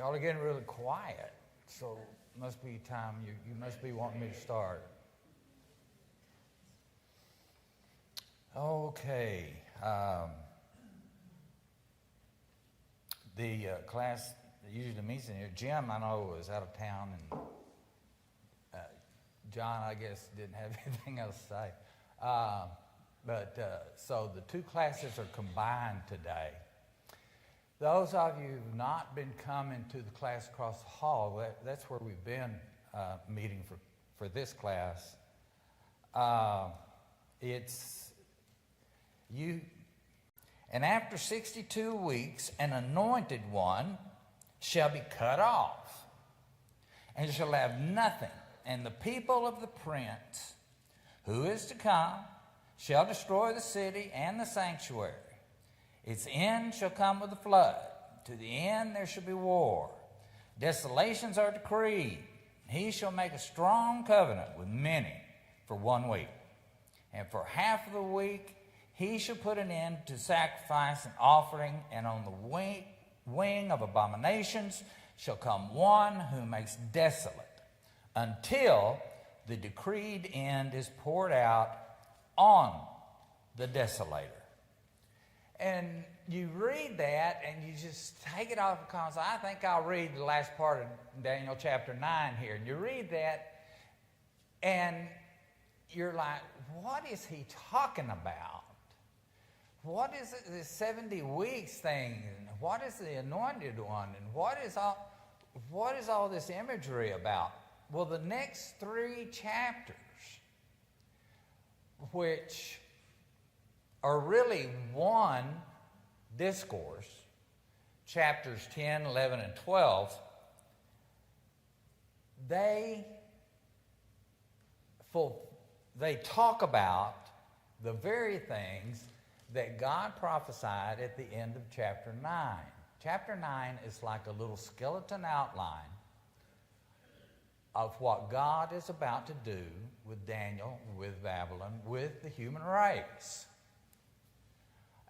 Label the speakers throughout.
Speaker 1: Y'all are getting really quiet, so it must be time. You must be wanting me to start. Okay. The class that usually meets in here, Jim, I know, was out of town, and John, I guess, didn't have anything else to say. So the two classes are combined today. Those of you who've not been coming to the class across the hall, that's where we've been meeting for this class. It's you, and after 62 weeks, an anointed one shall be cut off, and shall have nothing. And the people of the prince who is to come shall destroy the city and the sanctuary. Its end shall come with a flood. To the end there shall be war. Desolations are decreed. He shall make a strong covenant with many for 1 week. And for half of the week he shall put an end to sacrifice and offering, and on the wing of abominations shall come one who makes desolate, until the decreed end is poured out on the desolator. And you read that and you just take it off, because I think I'll read the last part of Daniel chapter 9 here. And you read that and you're like, what is he talking about? What is it, this 70 weeks thing? And what is the anointed one? And what is all this imagery about? Well, the next 3 chapters, which are really one discourse, chapters 10, 11, and 12, they talk about the very things that God prophesied at the end of chapter 9. Chapter 9 is like a little skeleton outline of what God is about to do with Daniel, with Babylon, with the human race.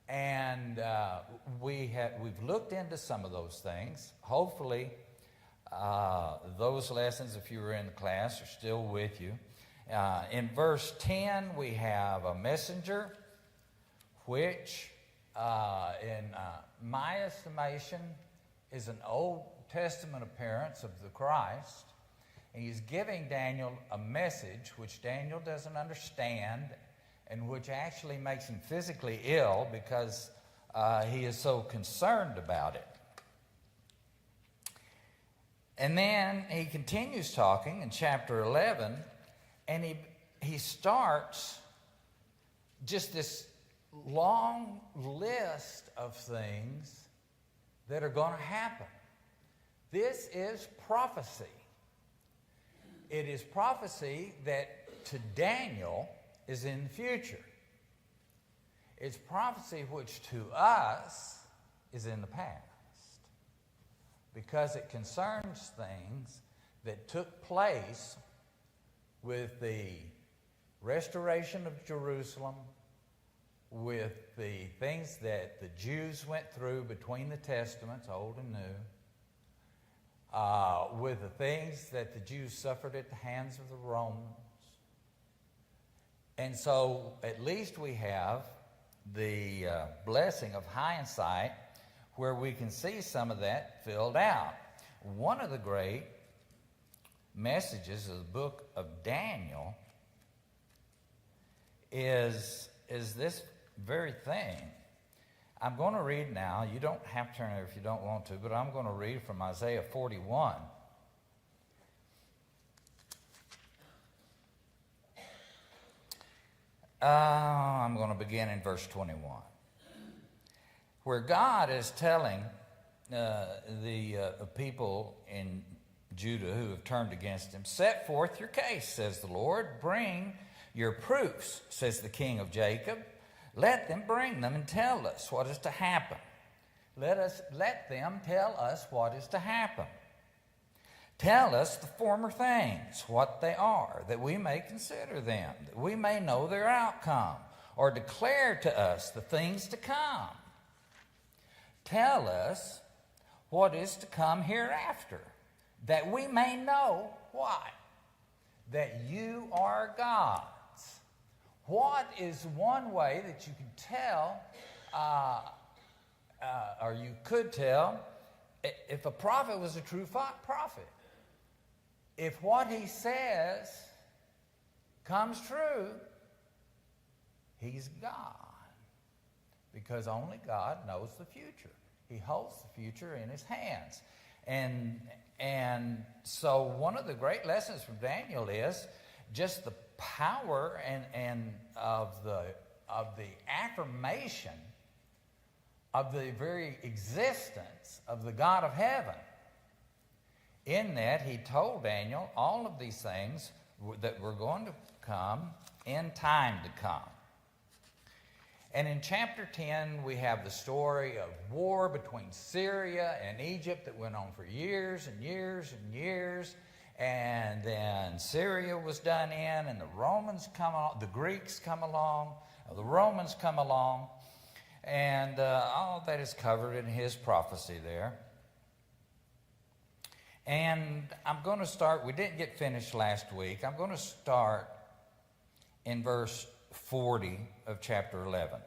Speaker 1: And we've looked into some of those things. Hopefully, those lessons, if you were in the class, are still with you. In verse 10, we have a messenger, which, in my estimation, is an Old Testament appearance of the Christ. And he's giving Daniel a message which Daniel doesn't understand, and which actually makes him physically ill because he is so concerned about it. And then he continues talking in chapter 11, and he starts just this long list of things that are going to happen. This is prophecy. It is prophecy that to Daniel is in the future. It's prophecy which to us is in the past, because it concerns things that took place with the restoration of Jerusalem, with the things that the Jews went through between the Testaments, Old and New, with the things that the Jews suffered at the hands of the Romans. And so at least we have the blessing of hindsight, where we can see some of that filled out. One of the great messages of the book of Daniel is this very thing. I'm going to read now. You don't have to turn there if you don't want to, but I'm going to read from Isaiah 41. I'm going to begin in verse 21, where God is telling the people in Judah who have turned against him, "Set forth your case, says the Lord. Bring your proofs, says the King of Jacob. Let them bring them and tell us what is to happen. Let them tell us what is to happen. Tell us the former things, what they are, that we may consider them, that we may know their outcome, or declare to us the things to come. Tell us what is to come hereafter, that we may know what? That you are God's. What is one way that you can tell, or you could tell, if a prophet was a true prophet? If what he says comes true, he's God. Because only God knows the future. He holds the future in his hands. And so one of the great lessons from Daniel is just the power and of the affirmation of the very existence of the God of heaven. In that he told Daniel all of these things that were going to come in time to come. And in chapter 10, we have the story of war between Syria and Egypt that went on for years and years and years. And then Syria was done in, and the Romans come along, the Greeks come along, the Romans come along. And all of that is covered in his prophecy there. And I'm going to start, we didn't get finished last week. I'm going to start in verse 40 of chapter 11.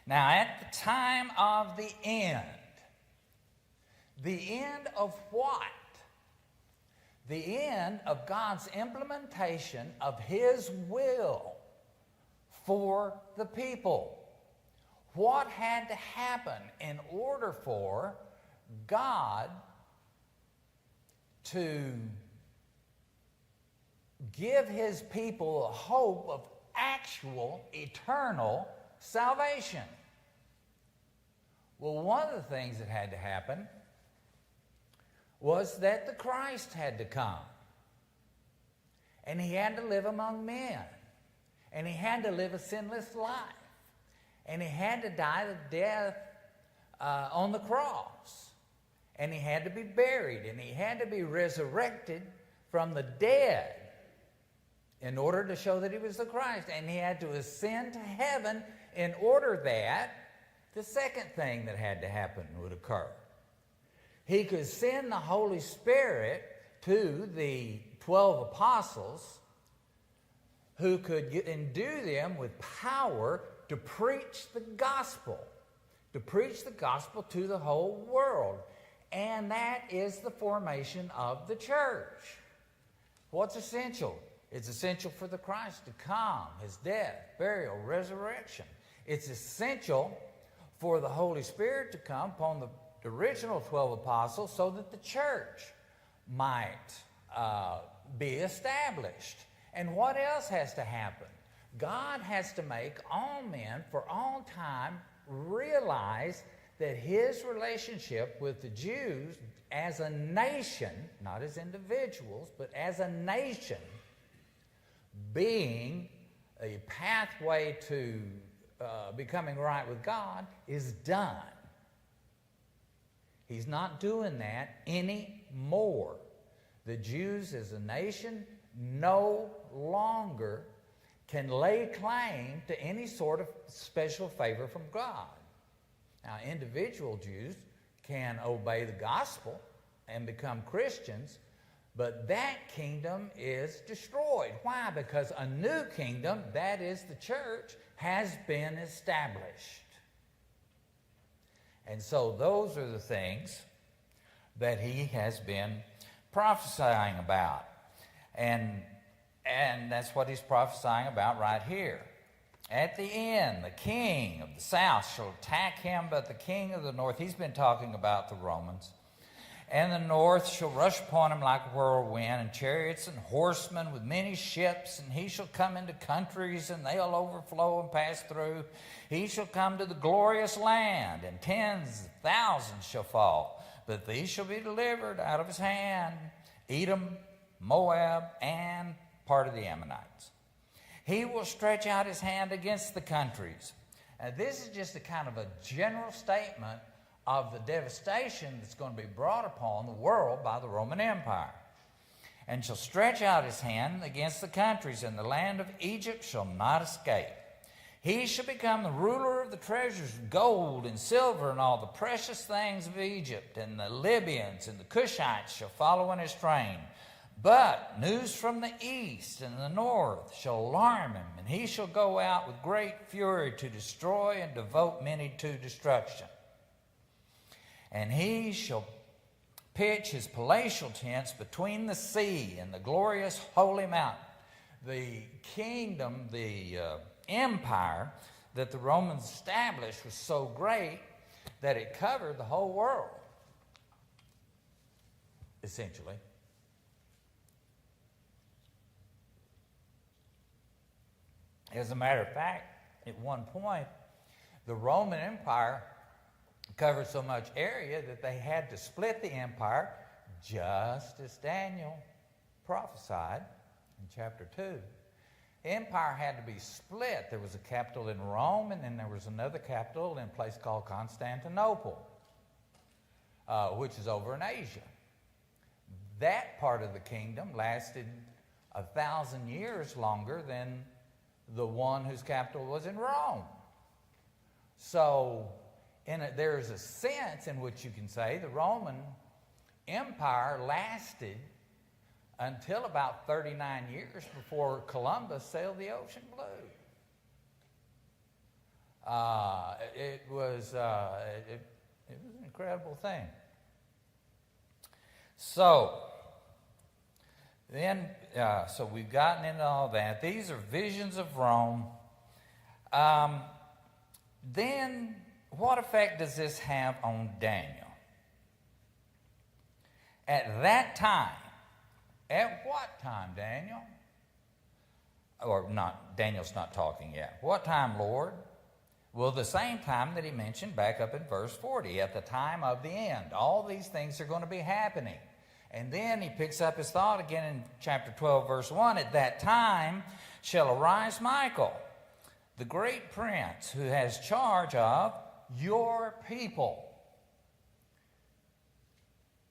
Speaker 1: Now, at the time of the end of what? The end of God's implementation of his will for the people. What had to happen in order for God to give his people a hope of actual eternal salvation? Well, one of the things that had to happen was that the Christ had to come. And he had to live among men. And he had to live a sinless life. And he had to die the death on the cross. And he had to be buried. And he had to be resurrected from the dead in order to show that he was the Christ. And he had to ascend to heaven in order that the second thing that had to happen would occur. He could send the Holy Spirit to the 12 apostles who could endue them with power to preach the gospel to the whole world. And that is the formation of the church. What's essential? It's essential for the Christ to come, his death, burial, resurrection. It's essential for the Holy Spirit to come upon the original 12 apostles so that the church might be established. And what else has to happen? God has to make all men for all time realize that his relationship with the Jews as a nation, not as individuals, but as a nation, being a pathway to becoming right with God, is done. He's not doing that anymore. The Jews as a nation no longer can lay claim to any sort of special favor from God. Now, individual Jews can obey the gospel and become Christians, but that kingdom is destroyed. Why? Because a new kingdom, that is the church, has been established. And so those are the things that he has been prophesying about. And that's what he's prophesying about right here. At the end, the king of the south shall attack him, but the king of the north, he's been talking about the Romans, and the north shall rush upon him like a whirlwind, and chariots and horsemen with many ships, and he shall come into countries, and they'll overflow and pass through. He shall come to the glorious land, and tens of thousands shall fall, but these shall be delivered out of his hand, Edom, Moab, and part of the Ammonites. He will stretch out his hand against the countries. Now, this is just a kind of a general statement of the devastation that's going to be brought upon the world by the Roman Empire. And shall stretch out his hand against the countries, and the land of Egypt shall not escape. He shall become the ruler of the treasures of gold and silver and all the precious things of Egypt, and the Libyans and the Cushites shall follow in his train. But news from the east and the north shall alarm him, and he shall go out with great fury to destroy and devote many to destruction. And he shall pitch his palatial tents between the sea and the glorious holy mountain. The kingdom, the empire that the Romans established was so great that it covered the whole world, essentially. As a matter of fact, at one point, the Roman Empire covered so much area that they had to split the empire, just as Daniel prophesied in chapter 2. The empire had to be split. There was a capital in Rome, and then there was another capital in a place called Constantinople, which is over in Asia. That part of the kingdom lasted 1,000 years longer than the one whose capital was in Rome. So there's a sense in which you can say the Roman Empire lasted until about 39 years before Columbus sailed the ocean blue. It was an incredible thing. So then, so we've gotten into all that. These are visions of Rome. Then, what effect does this have on Daniel? At that time, at what time, Daniel? Or not, Daniel's not talking yet. What time, Lord? Well, the same time that he mentioned back up in verse 40, at the time of the end. All these things are going to be happening. And then he picks up his thought again in chapter 12, verse 1. At that time shall arise Michael, the great prince, who has charge of your people.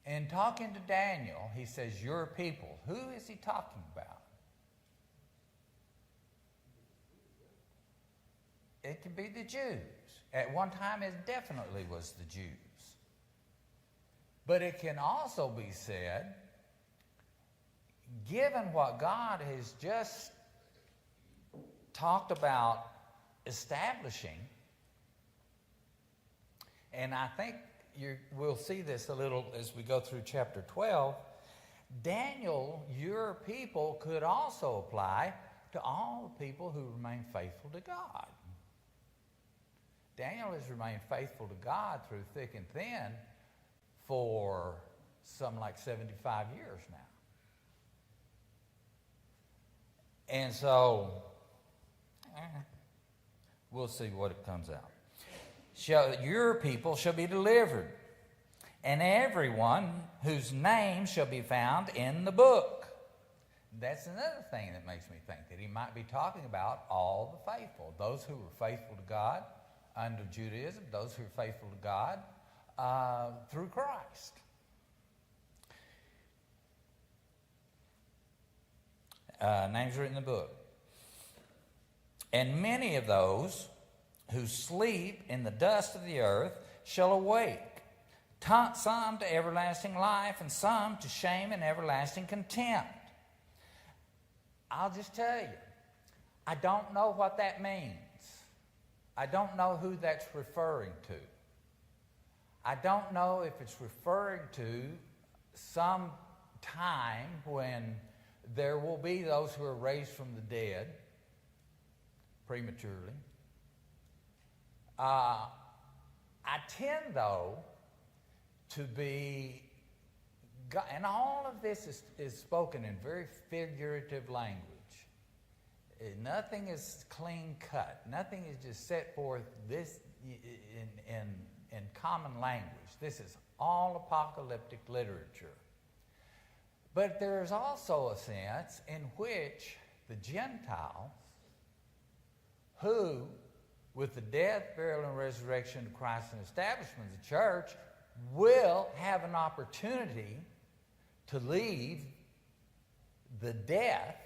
Speaker 1: In talking to Daniel, he says, your people. Who is he talking about? It could be the Jews. At one time, it definitely was the Jews. But it can also be said, given what God has just talked about establishing, and I think we'll see this a little as we go through chapter 12, Daniel, your people, could also apply to all the people who remain faithful to God. Daniel has remained faithful to God through thick and thin for some like 75 years now. And so, we'll see what it comes out. Your people shall be delivered, and everyone whose name shall be found in the book. That's another thing that makes me think that he might be talking about all the faithful, those who were faithful to God under Judaism, those who are faithful to God through Christ. Names written in the book. And many of those who sleep in the dust of the earth shall awake, some to everlasting life, and some to shame and everlasting contempt. I'll just tell you, I don't know what that means. I don't know who that's referring to. I don't know if it's referring to some time when there will be those who are raised from the dead prematurely. I tend, though, to be, and all of this is spoken in very figurative language. Nothing is clean cut. Nothing is just set forth this in common language. This is all apocalyptic literature. But there is also a sense in which the Gentiles, who, with the death, burial, and resurrection of Christ and establishment of the church, will have an opportunity to leave the death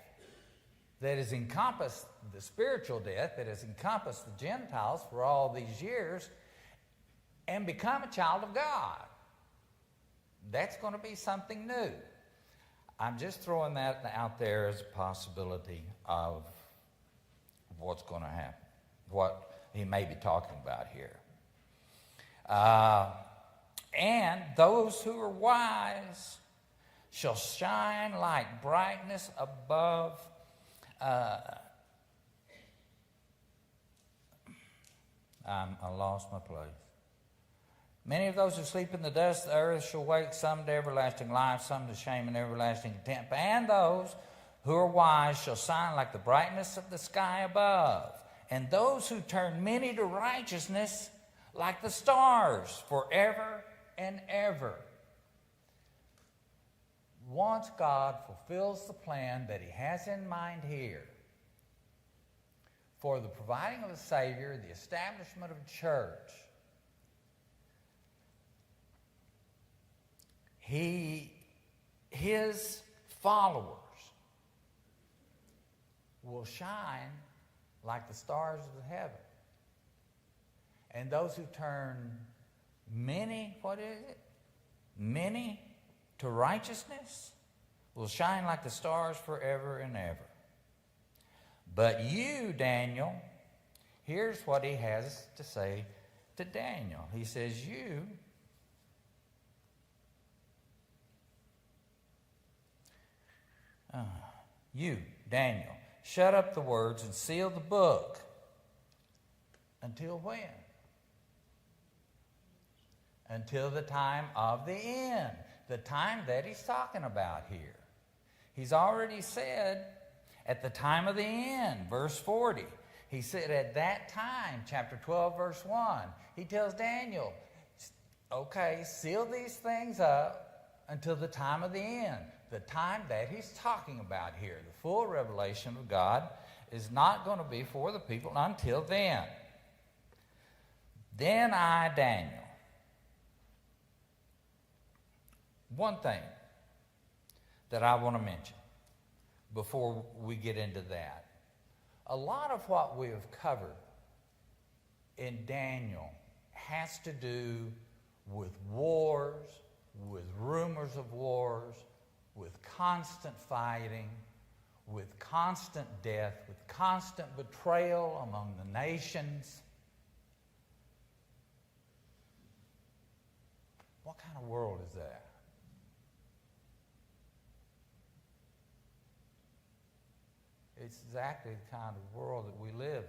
Speaker 1: that has encompassed the spiritual death, that has encompassed the Gentiles for all these years, and become a child of God. That's going to be something new. I'm just throwing that out there as a possibility of what's going to happen, what he may be talking about here. And those who are wise shall shine like brightness above. I lost my place. Many of those who sleep in the dust of the earth shall wake, some to everlasting life, some to shame and everlasting contempt. And those who are wise shall shine like the brightness of the sky above. And those who turn many to righteousness like the stars forever and ever. Once God fulfills the plan that he has in mind here for the providing of a Savior, the establishment of a church, his followers will shine like the stars of the heaven. And those who turn many, many to righteousness will shine like the stars forever and ever. But you, Daniel, here's what he has to say to Daniel. He says, you, Daniel, shut up the words and seal the book. Until when? Until the time of the end. The time that he's talking about here. He's already said at the time of the end, verse 40. He said at that time, chapter 12, verse 1, he tells Daniel, okay, seal these things up until the time of the end. The time that he's talking about here, the full revelation of God, is not going to be for the people until then. Then I, Daniel. One thing that I want to mention before we get into that. A lot of what we have covered in Daniel has to do with wars, with rumors of wars, with constant fighting, with constant death, with constant betrayal among the nations. What kind of world is that? It's exactly the kind of world that we live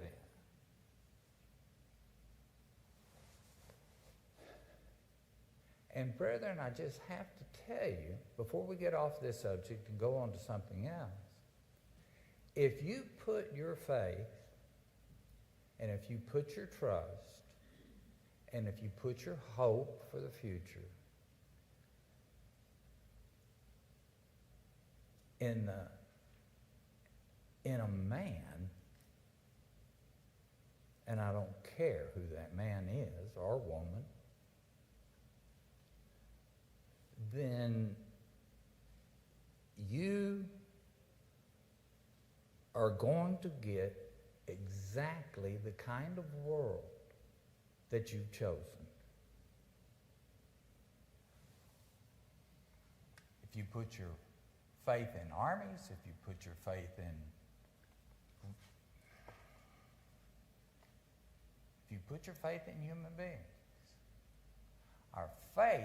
Speaker 1: in. And brethren, I just have to tell you, before we get off this subject and go on to something else, if you put your faith, and if you put your trust, and if you put your hope for the future in a man, and I don't care who that man is or woman, then you are going to get exactly the kind of world that you've chosen. If you put your faith in armies, if you put your faith in human beings, our faith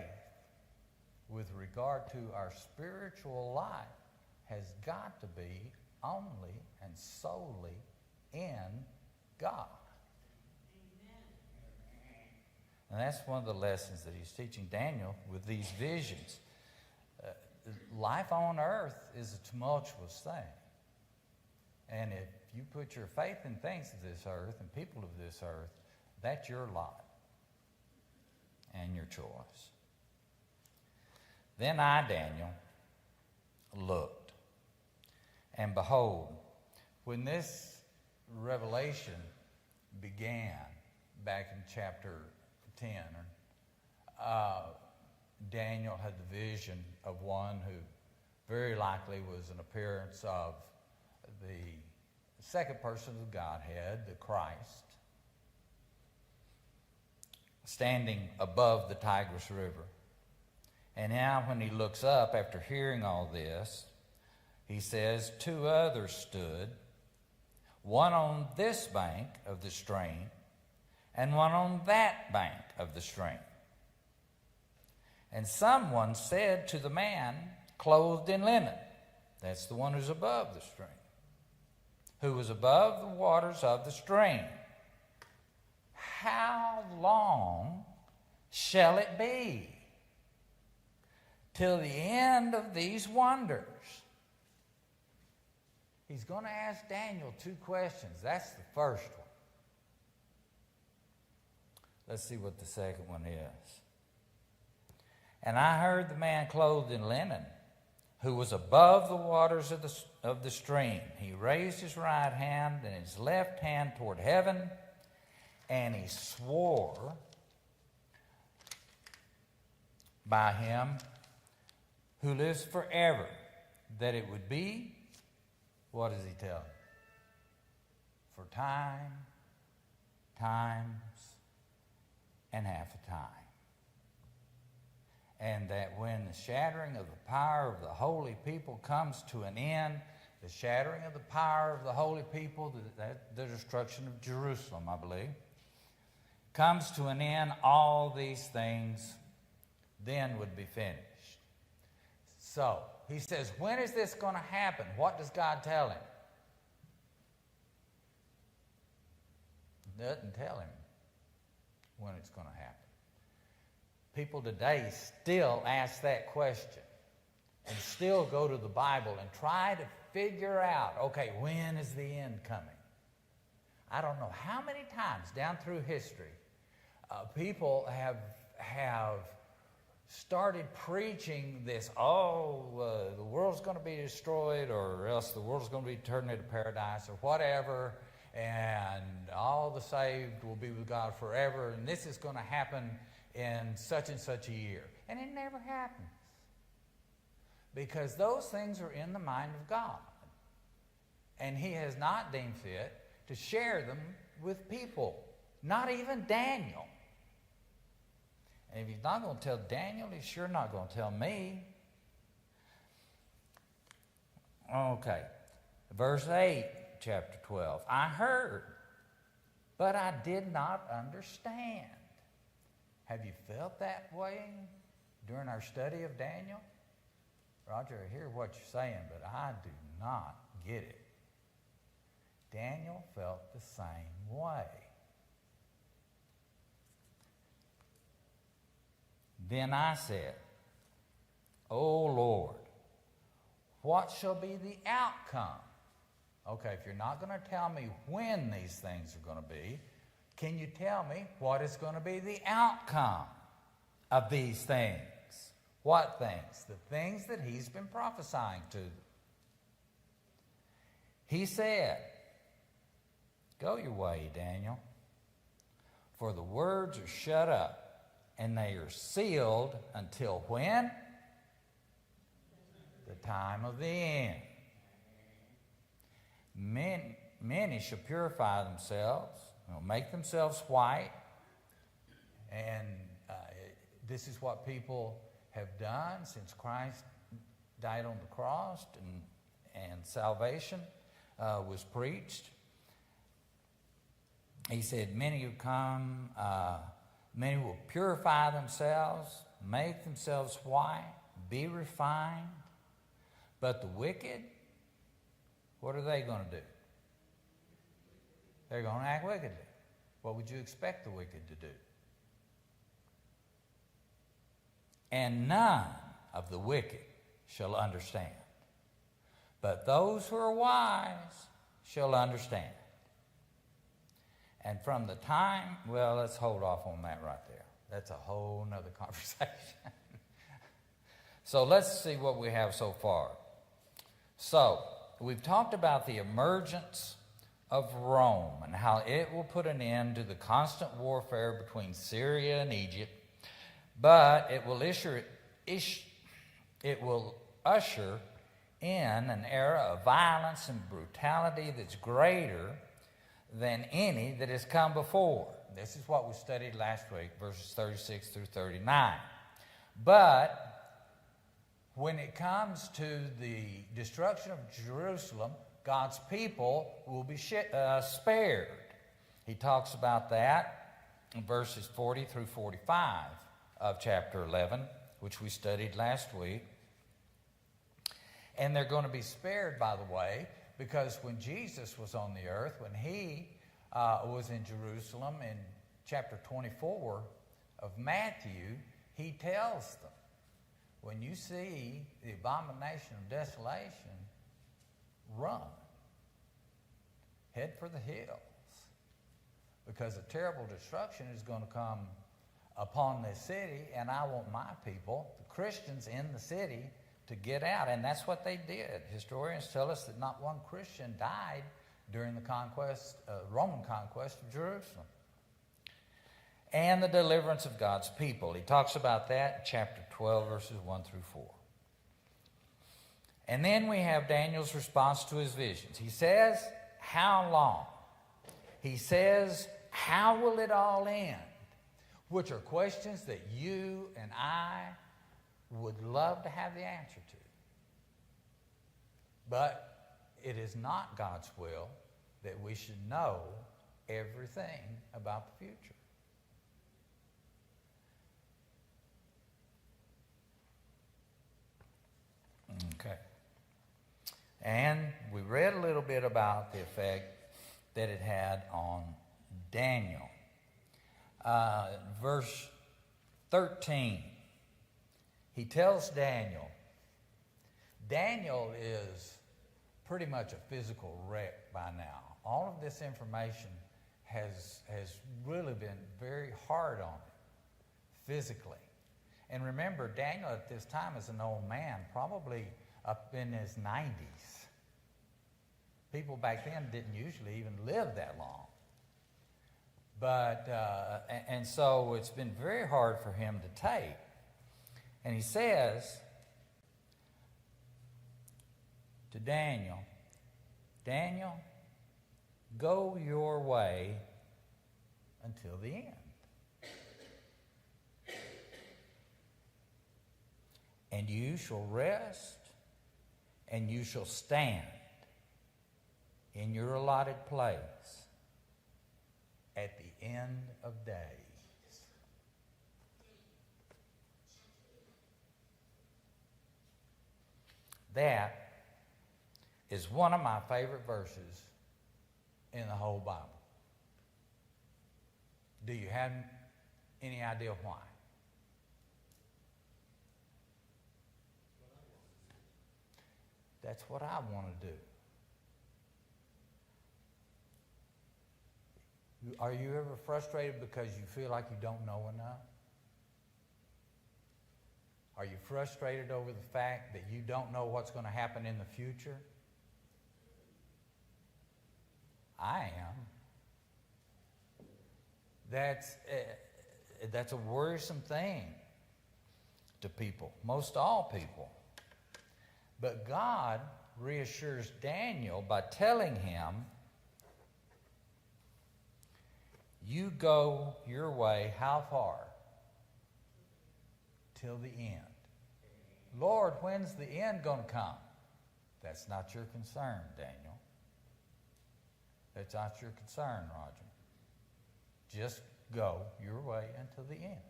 Speaker 1: with regard to our spiritual life has got to be only and solely in God. Amen. And that's one of the lessons that he's teaching Daniel with these visions. Life on earth is a tumultuous thing. And if you put your faith in things of this earth and people of this earth, that's your lot and your choice. Then I, Daniel, looked, and behold, when this revelation began back in chapter 10, Daniel had the vision of one who very likely was an appearance of the the second person of the Godhead, the Christ, standing above the Tigris River. And now when he looks up after hearing all this, he says, 2 others stood, one on this bank of the stream and one on that bank of the stream. And someone said to the man clothed in linen, that's the one who's above the stream, who was above the waters of the stream, how long shall it be till the end of these wonders? He's going to ask Daniel 2 questions. That's the first one. Let's see what the second one is. And I heard the man clothed in linen, who was above the waters of the stream. He raised his right hand and his left hand toward heaven, and he swore by him who lives forever that it would be, what does he tell him? For time, times, and half a time. And that when the shattering of the power of the holy people comes to an end, the shattering of the power of the holy people, the destruction of Jerusalem, I believe, comes to an end, all these things then would be finished. So, he says, when is this going to happen? What does God tell him? He doesn't tell him when it's going to happen. People today still ask that question and still go to the Bible and try to figure out, okay, when is the end coming? I don't know how many times down through history people have started preaching this, the world's going to be destroyed, or else the world's going to be turned into paradise or whatever, and all the saved will be with God forever, and this is going to happen in such and such a year. And it never happens. Because those things are in the mind of God. And he has not deemed fit to share them with people. Not even Daniel. And if he's not going to tell Daniel, he's sure not going to tell me. Okay. Verse 8, chapter 12. I heard, but I did not understand. Have you felt that way during our study of Daniel? Roger, I hear what you're saying, but I do not get it. Daniel felt the same way. Then I said, O Lord, what shall be the outcome? Okay, if you're not going to tell me when these things are going to be, can you tell me what is going to be the outcome of these things? What things? The things that he's been prophesying to. He said, go your way, Daniel, for the words are shut up, and they are sealed until when? The time of the end. Many shall purify themselves, make themselves white, and this is what people have done since Christ died on the cross and salvation was preached. He said, many who come, many will purify themselves, make themselves white, be refined, but the wicked, what are they going to do? They're going to act wickedly. What would you expect the wicked to do? And none of the wicked shall understand. But those who are wise shall understand. And from the time, well, let's hold off on that right there. That's a whole nother conversation. So let's see what we have so far. So, we've talked about the emergence of Rome and how it will put an end to the constant warfare between Syria and Egypt, but it will usher in an era of violence and brutality that's greater than any that has come before. This is what we studied last week, verses 36 through 39. But when it comes to the destruction of Jerusalem, God's people will be spared. He talks about that in verses 40 through 45 of chapter 11, which we studied last week. And they're going to be spared, by the way, because when Jesus was on the earth, when he was in Jerusalem in chapter 24 of Matthew, he tells them, when you see the abomination of desolation, run. Head for the hills. Because a terrible destruction is going to come upon this city, and I want my people, the Christians in the city, to get out. And that's what they did. Historians tell us that not one Christian died during the Roman conquest of Jerusalem. And the deliverance of God's people. He talks about that in chapter 12, verses 1 through 4. And then we have Daniel's response to his visions. He says, how long? He says, how will it all end? Which are questions that you and I would love to have the answer to. But it is not God's will that we should know everything about the future. Okay. And we read a little bit about the effect that it had on Daniel. Verse 13, he tells Daniel is pretty much a physical wreck by now. All of this information has really been very hard on him physically. And remember, Daniel at this time is an old man, probably up in his 90s. People back then didn't usually even live that long. But, and so it's been very hard for him to take. And he says to Daniel, Daniel, go your way until the end. And you shall rest, and you shall stand in your allotted place at the end of days. That is one of my favorite verses in the whole Bible. Do you have any idea why? That's what I want to do. Are you ever frustrated because you feel like you don't know enough? Are you frustrated over the fact that you don't know what's going to happen in the future? I am. That's a worrisome thing to people, most all people. But God reassures Daniel by telling him, you go your way how far? Till the end. Lord, when's the end going to come? That's not your concern, Daniel. That's not your concern, Roger. Just go your way until the end.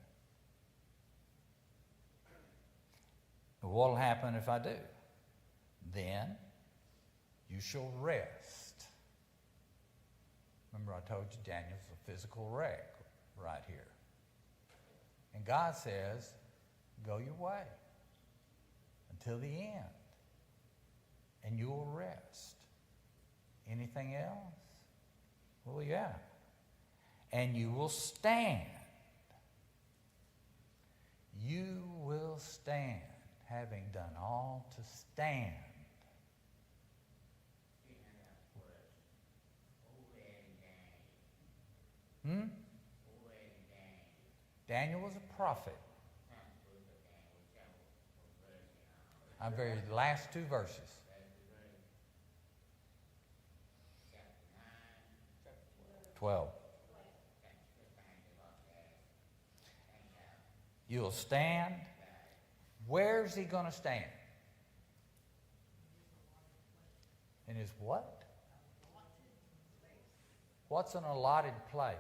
Speaker 1: What will happen if I do? Then you shall rest. Remember, I told you Daniel's a physical wreck right here. And God says, go your way until the end, and you will rest. Anything else? Well, yeah. And you will stand. You will stand, having done all to stand. Daniel was a prophet. I'm very last two verses.
Speaker 2: Chapter
Speaker 1: 12. You'll stand. Where's he going to stand? In his what? What's an allotted place?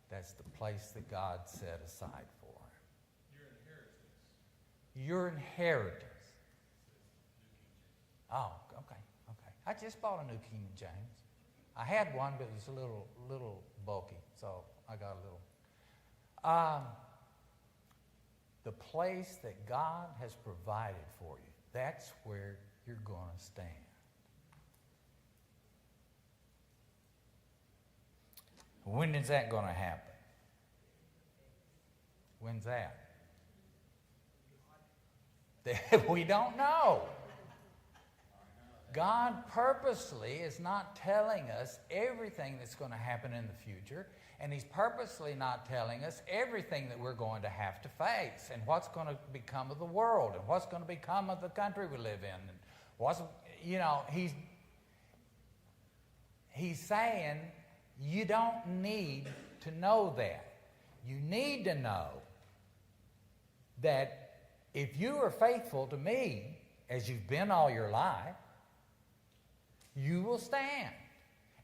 Speaker 1: That's the place that God set aside for him. Your inheritance. Oh, okay. I just bought a new King James. I had one, but it was a little bulky, so I got a little. The place that God has provided for you, that's where you're going to stand. When is that going to happen? When's that? We don't know. God purposely is not telling us everything that's going to happen in the future, and He's purposely not telling us everything that we're going to have to face, and what's going to become of the world, and what's going to become of the country we live in, and what's, He's saying you don't need to know that. You need to know that if you are faithful to me, as you've been all your life, you will stand.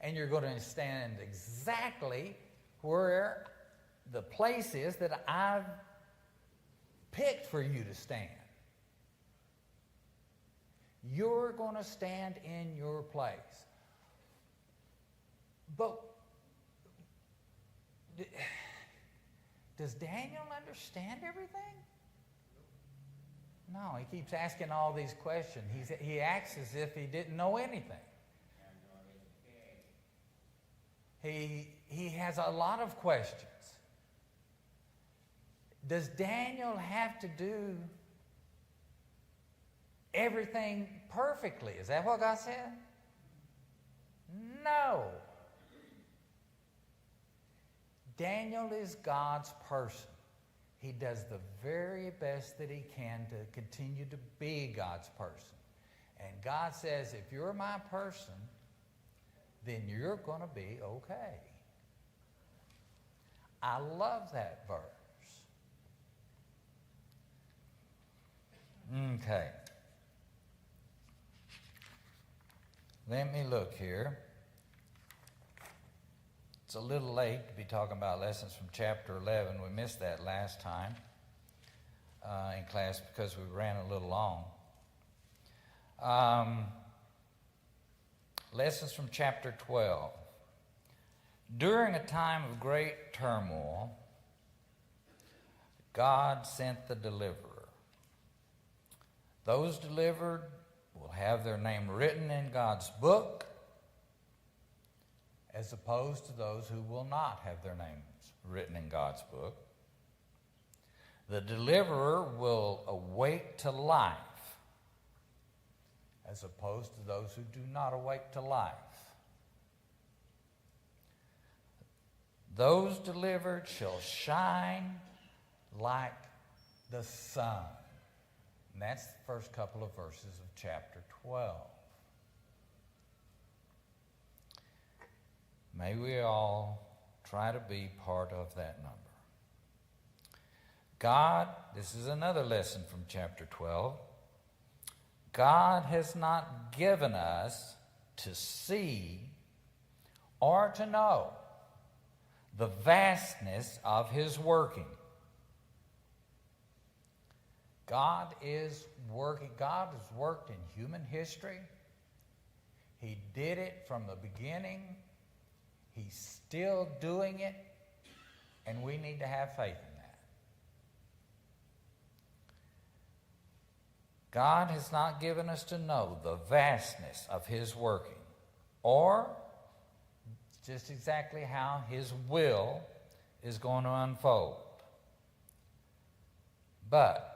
Speaker 1: And you're going to stand exactly where the place is that I've picked for you to stand. You're going to stand in your place. But does Daniel understand everything? No, he keeps asking all these questions. He acts as if he didn't know anything. He has a lot of questions. Does Daniel have to do everything perfectly? Is that what God said? No. Daniel is God's person. He does the very best that he can to continue to be God's person. And God says, if you're my person, then you're going to be okay. I love that verse. Okay. Let me look here. It's a little late to be talking about lessons from chapter 11. We missed that last time in class because we ran a little long. Lessons from chapter 12. During a time of great turmoil, God sent the deliverer. Those delivered will have their name written in God's book, as opposed to those who will not have their names written in God's book. The deliverer will awake to life, as opposed to those who do not awake to life. Those delivered shall shine like the sun. And that's the first couple of verses of chapter 12. May we all try to be part of that number. God, this is another lesson from chapter 12. God has not given us to see or to know the vastness of His working. God is working. God has worked in human history. He did it from the beginning. He's still doing it, and we need to have faith in that. God has not given us to know the vastness of His working, or just exactly how His will is going to unfold. But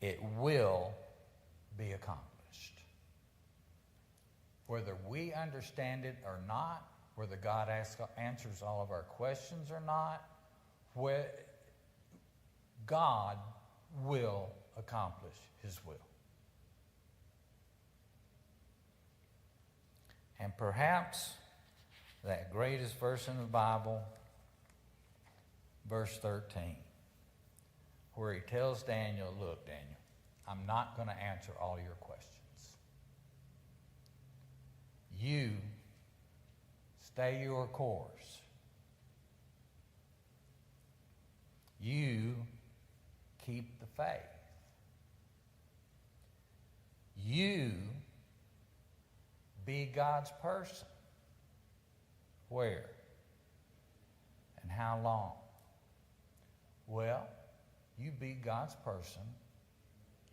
Speaker 1: it will be accomplished. Whether we understand it or not, whether God answers all of our questions or not, God will accomplish his will. And perhaps that greatest verse in the Bible, verse 13, where he tells Daniel, look, Daniel, I'm not going to answer all your questions. You stay your course. You keep the faith. You be God's person. Where? And how long? Well, you be God's person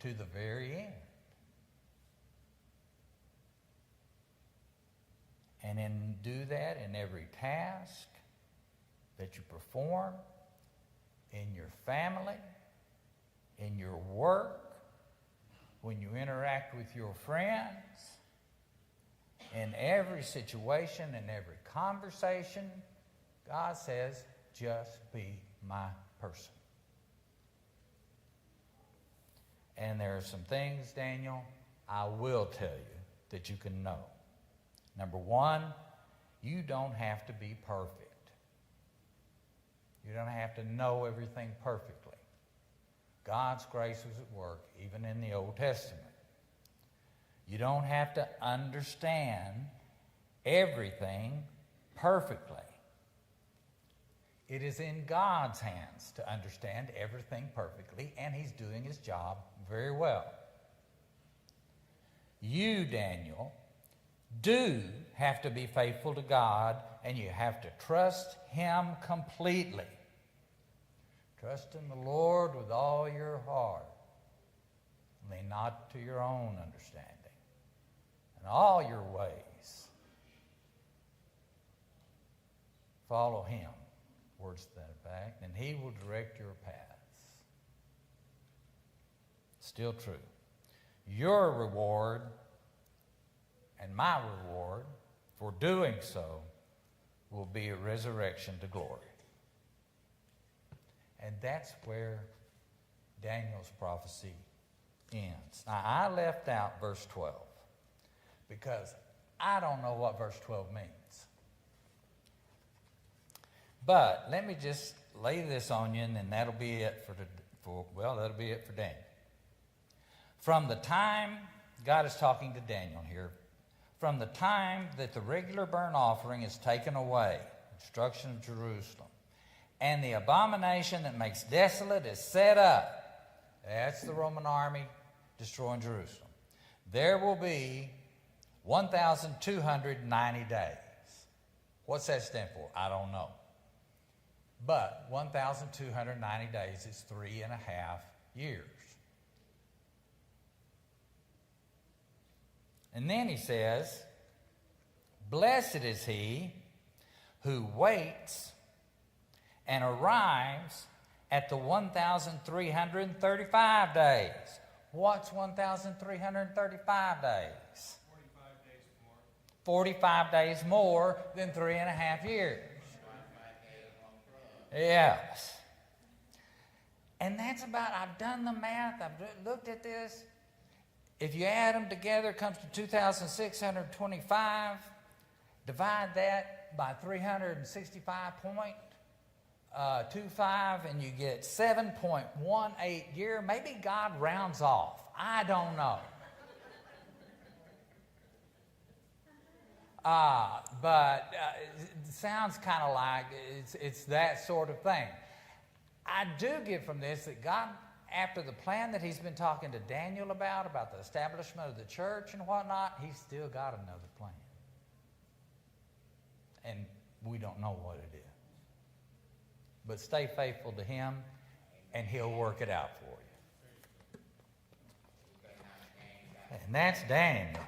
Speaker 1: to the very end. And do that in every task that you perform, in your family, in your work, when you interact with your friends, in every situation, in every conversation. God says, just be my person. And there are some things, Daniel, I will tell you that you can know. Number one, you don't have to be perfect. You don't have to know everything perfectly. God's grace was at work even in the Old Testament. You don't have to understand everything perfectly. It is in God's hands to understand everything perfectly, and he's doing his job very well. You, Daniel, do have to be faithful to God, and you have to trust him completely. Trust in the Lord with all your heart. Lean not to your own understanding. In all your ways, follow him. Words to that effect, and he will direct your paths. Still true. Your reward and my reward for doing so will be a resurrection to glory. And that's where Daniel's prophecy ends. Now, I left out verse 12 because I don't know what verse 12 means. But let me just lay this on you, and then that'll be it that'll be it for Daniel. From the time, God is talking to Daniel here, from the time that the regular burnt offering is taken away, destruction of Jerusalem, and the abomination that makes desolate is set up, that's the Roman army destroying Jerusalem, there will be 1,290 days. What's that stand for? I don't know. But 1,290 days is 3.5 years. And then he says, blessed is he who waits and arrives at the 1,335 days. What's 1,335 days?
Speaker 2: 45 days more.
Speaker 1: 45 days more than 3.5 years. Yes. And that's about, I've done the math, I've looked at this. If you add them together, it comes to 2,625. Divide that by 365.25, and you get 7.18 year. Maybe God rounds off. I don't know. But it sounds kind of like it's that sort of thing. I do get from this that God, after the plan that he's been talking to Daniel about the establishment of the church and whatnot, he's still got another plan. And we don't know what it is. But stay faithful to him, and he'll work it out for you. And that's Daniel.